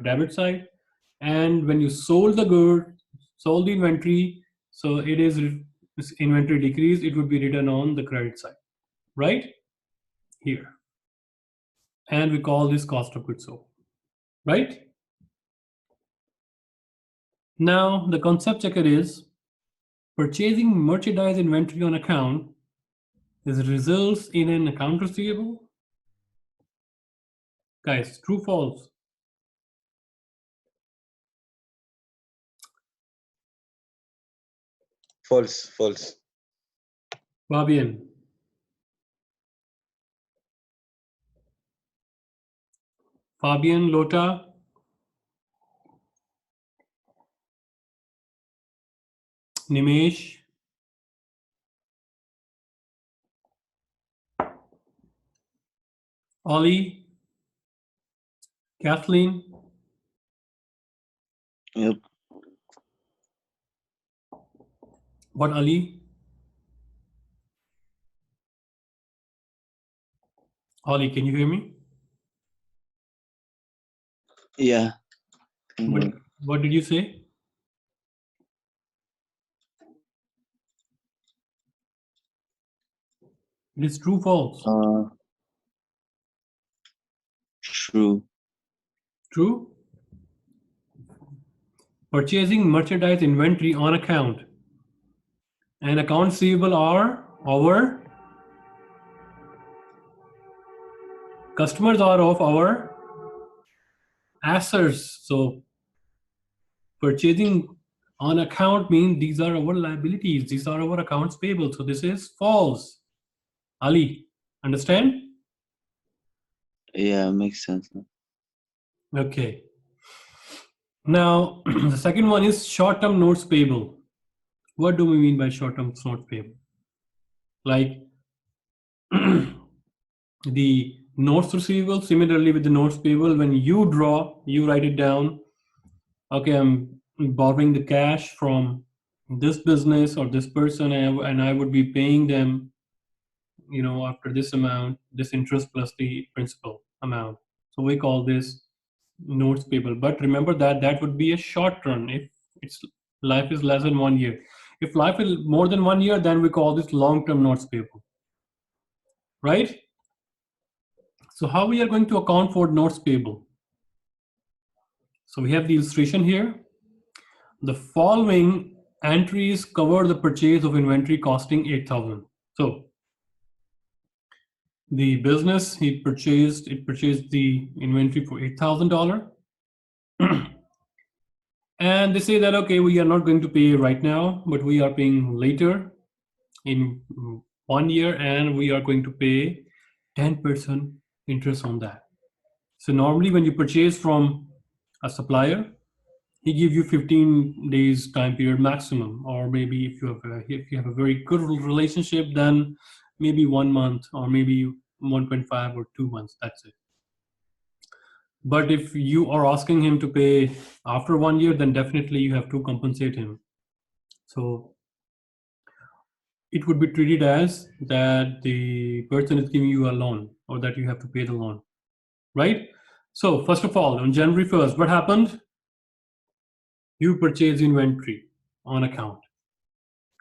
debit side. And when you sold the good, sold the inventory, so it is this inventory decrease, it would be written on the credit side, right here. And we call this cost of goods sold, right? Now the concept checker is purchasing merchandise inventory on account is results in an account receivable. Guys, true, false? False, false. Fabian. Fabian, Lota. Nimesh. Ollie. Kathleen. Yep. What, Ali? Ollie, can you hear me? Yeah. What did you say? It is true, false? True. True. Purchasing merchandise inventory on account and accounts receivable are our customers, are of our assets. So purchasing on account means these are our liabilities, these are our accounts payable. So this is false. Ali, understand? Yeah, makes sense. Okay. Now the second one is short-term notes payable. What do we mean by short-term notes payable? Like the notes receivable, similarly with the notes payable, when you draw, you write it down. Okay, I'm borrowing the cash from this business or this person, and I would be paying them, you know, after this amount, this interest plus the principal amount. So we call this notes payable. But remember that that would be a short term if its life is less than 1 year. If life is more than 1 year, then we call this long-term notes payable, right? So how we are going to account for notes payable? So we have the illustration here. The following entries cover the purchase of inventory costing 8,000. So the business, it purchased the inventory for $8,000. And they say that, okay, we are not going to pay right now, but we are paying later in 1 year, and we are going to pay 10% interest on that. So normally when you purchase from a supplier, he gives you 15 days time period maximum, or maybe if you have a very good relationship, then maybe 1 month, or maybe 1.5 or 2 months, that's it. But if you are asking him to pay after 1 year, then definitely you have to compensate him. So it would be treated as that the person is giving you a loan, or that you have to pay the loan, right? So first of all, on January 1st, what happened? You purchase inventory on account.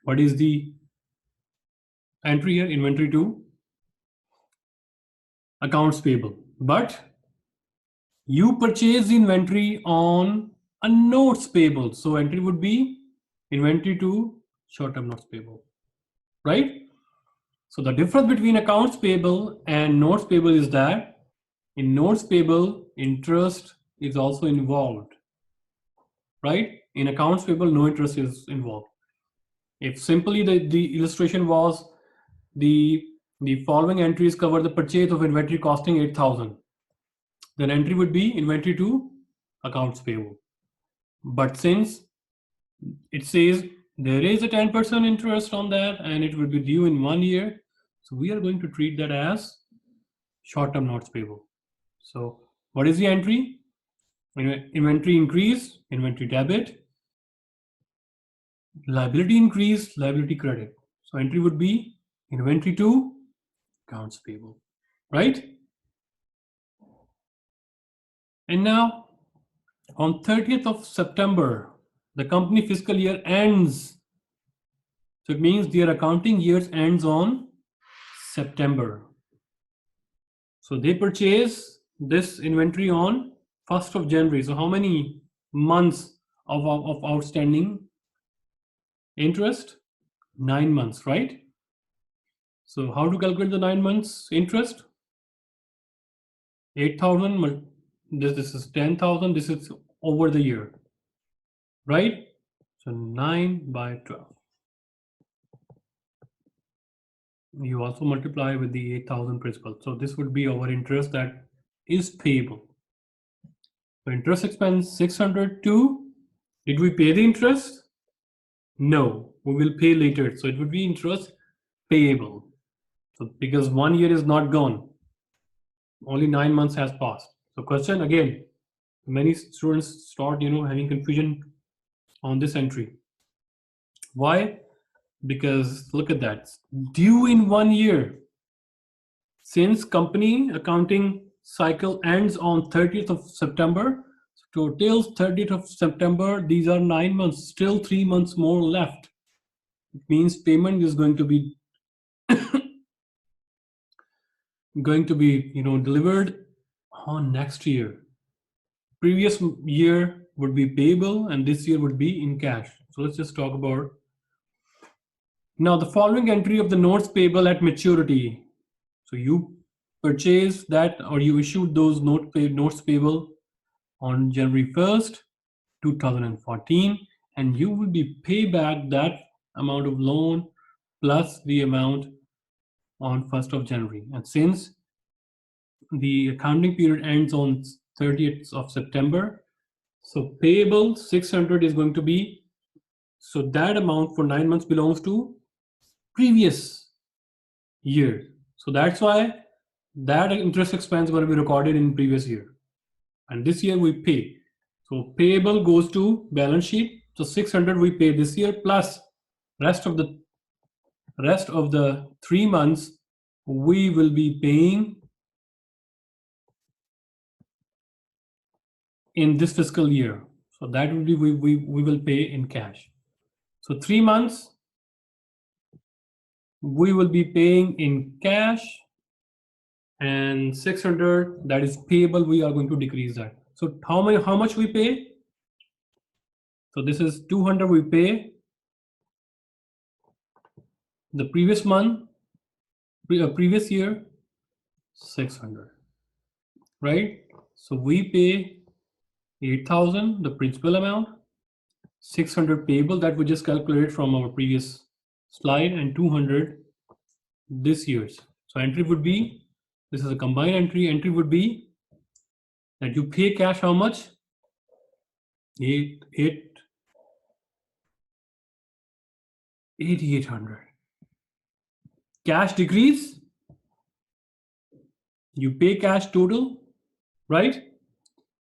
What is the entry here? Inventory to accounts payable. But you purchase inventory on a notes payable. So entry would be inventory to short-term notes payable, right? So the difference between accounts payable and notes payable is that in notes payable, interest is also involved, right? In accounts payable, no interest is involved. If simply the illustration was the following entries cover the purchase of inventory costing 8,000, then entry would be inventory to accounts payable. But since it says there is a 10% interest on that and it will be due in 1 year, so we are going to treat that as short-term notes payable. So what is the entry? Inventory increase, inventory debit, liability increase, liability credit. So entry would be inventory to accounts payable, right? And now On 30th of September, the company fiscal year ends. So it means their accounting years ends on September. So they purchase this inventory on 1st of January. So how many months of outstanding interest? 9 months, right? So how to calculate the 9 months interest? 8,000, this is 10,000, this is over the year, right? So 9 by 12. You also multiply with the 8,000 principal. So this would be our interest that is payable. So interest expense 602. Did we pay the interest? No, we will pay later. So it would be interest payable. So because 1 year is not gone, only 9 months has passed. So question again, many students start having confusion on this entry. Why? Because look at that, due in 1 year. Since company accounting cycle ends on 30th of September, so till 30th of September, these are 9 months, still 3 months more left. It means payment is going to be delivered on next year. Previous year would be payable and this year would be in cash. So let's just talk about now the following entry of the notes payable at maturity. So you purchased that or you issued those notes payable on January 1st, 2014, and you will be pay back that amount of loan plus the amount on 1st of January. And since the accounting period ends on 30th of September, so payable 600 is going to be, so that amount for 9 months belongs to previous year. So that's why that interest expense is going to be recorded in previous year. And this year we pay. So payable goes to balance sheet. So 600 we pay this year plus rest of the 3 months we will be paying in this fiscal year. So that will be we will pay in cash. So 3 months we will be paying in cash, and 600 that is payable, we are going to decrease that. So how much we pay? So this is 200 we pay the previous month, previous year 600, right? So we pay 8,000 the principal amount, 600 payable that we just calculated from our previous slide, and 200 this year's. So entry would be, this is a combined entry would be that you pay cash how much? 8,800. Cash decrease, you pay cash total, right?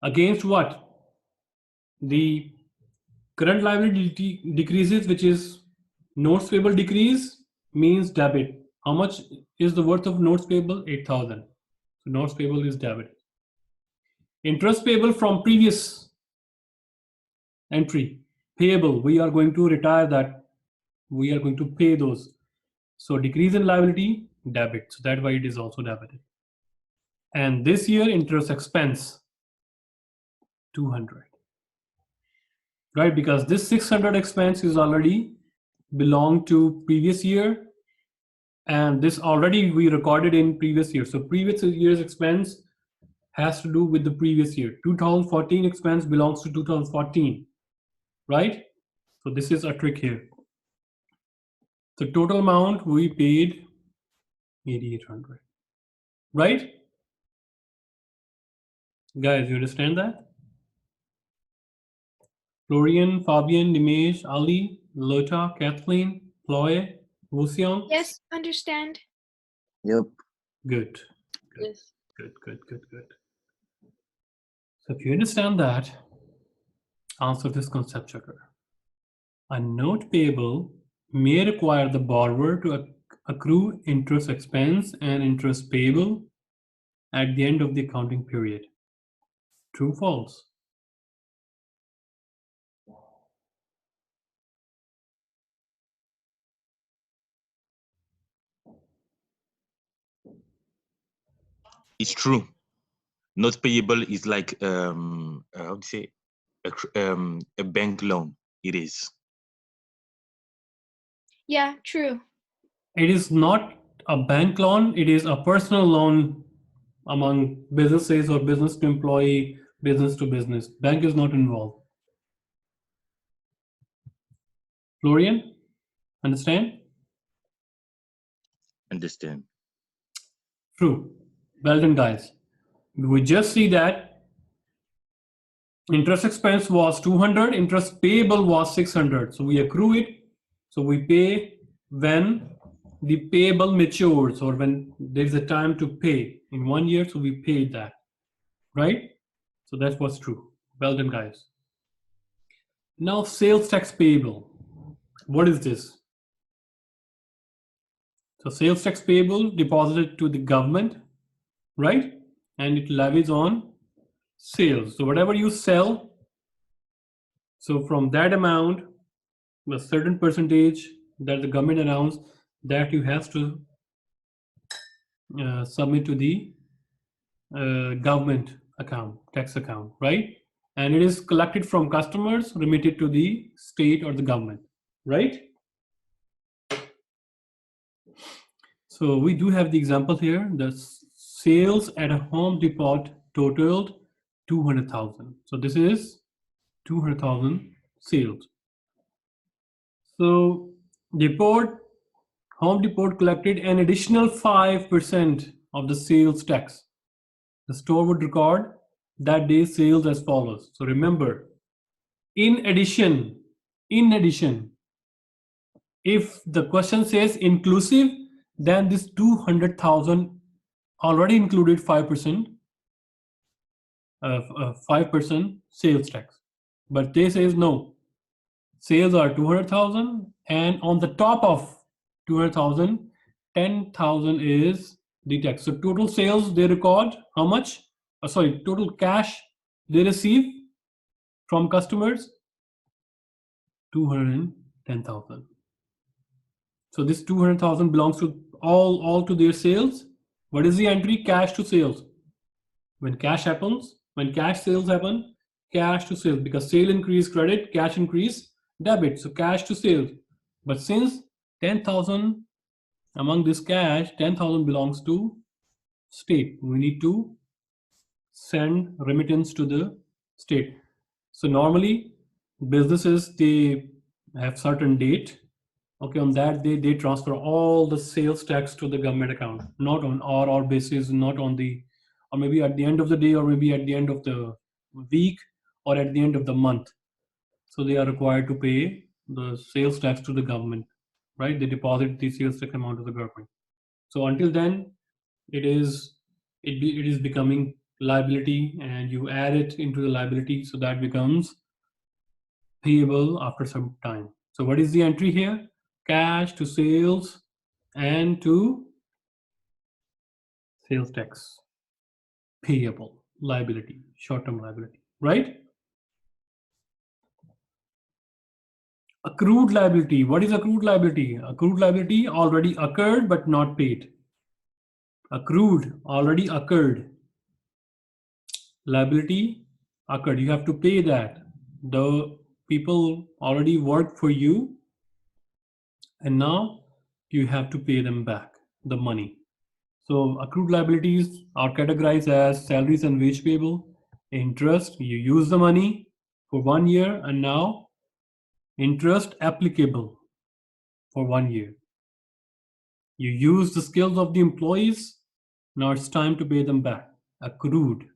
Against what? The current liability decreases, which is notes payable decrease means debit. How much is the worth of notes payable? 8,000. So notes payable is debit. Interest payable from previous entry, payable, we are going to retire that. We are going to pay those. So decrease in liability, debit. So that's why it is also debited. And this year interest expense, 200. Right, because this 600 expense is already belong to previous year, and this already we recorded in previous year. So previous year's expense has to do with the previous year. 2014 expense belongs to 2014, right? So this is a trick here. The total amount we paid 8,800, right? Guys, you understand that? Florian, Fabian, Nimesh, Ali, Lota, Kathleen, Chloe, Wusion? Yes, understand. Yep. Good. Yes. Good. So if you understand that, answer this concept checker. A note payable may require the borrower to accrue interest expense and interest payable at the end of the accounting period. True, false? It's true. Not payable is like how to say a bank loan. It is. Yeah, true. It is not a bank loan, it is a personal loan among businesses or business to employee, business to business. Bank is not involved. Florian, understand? Understand. True. Well done, guys. We just see that interest expense was 200, interest payable was 600. So we accrue it. So we pay when the payable matures or when there's a time to pay in 1 year. So we pay that, right? So that's what's true. Well done, guys. Now, sales tax payable. What is this? So sales tax payable deposited to the government, right? And it levies on sales. So whatever you sell, so from that amount, a certain percentage that the government announced that you have to submit to the government account, tax account, right? And it is collected from customers, remitted to the state or the government, right? So we do have the example here. The sales at a Home Depot totaled 200,000. So this is 200,000 sales. So Home Depot collected an additional 5% of the sales tax. The store would record that day's sales as follows. So remember, in addition, if the question says inclusive, then this 200,000 already included 5% of 5% sales tax. But they says no, sales are 200,000 and on the top of 200,000, 10,000 is the tax. So total sales they record how much? Sorry, total cash they receive from customers, 210,000. So this 200,000 belongs to all to their sales. What is the entry? Cash to sales. When cash happens, when cash sales happen, cash to sales, because sale increase credit, cash increase debit. So cash to sales. But since 10,000 among this cash, 10,000 belongs to state. We need to send remittance to the state. So normally businesses, they have certain date. Okay, on that day, they transfer all the sales tax to the government account, not on or basis, not on the, or maybe at the end of the day, or maybe at the end of the week, or at the end of the month. So they are required to pay the sales tax to the government, right? They deposit the sales tax amount to the government. So until then, it is becoming liability, and you add it into the liability, so that becomes payable after some time. So what is the entry here? Cash to sales and to sales tax payable liability, short-term liability, right? Accrued liability. What is accrued liability? Accrued liability already occurred but not paid. Accrued, already occurred. Liability occurred. You have to pay that. The people already worked for you, and now you have to pay them back the money. So accrued liabilities are categorized as salaries and wage payable, interest, you use the money for 1 year, and now interest applicable for 1 year. You use the skills of the employees, now it's time to pay them back. Accrued.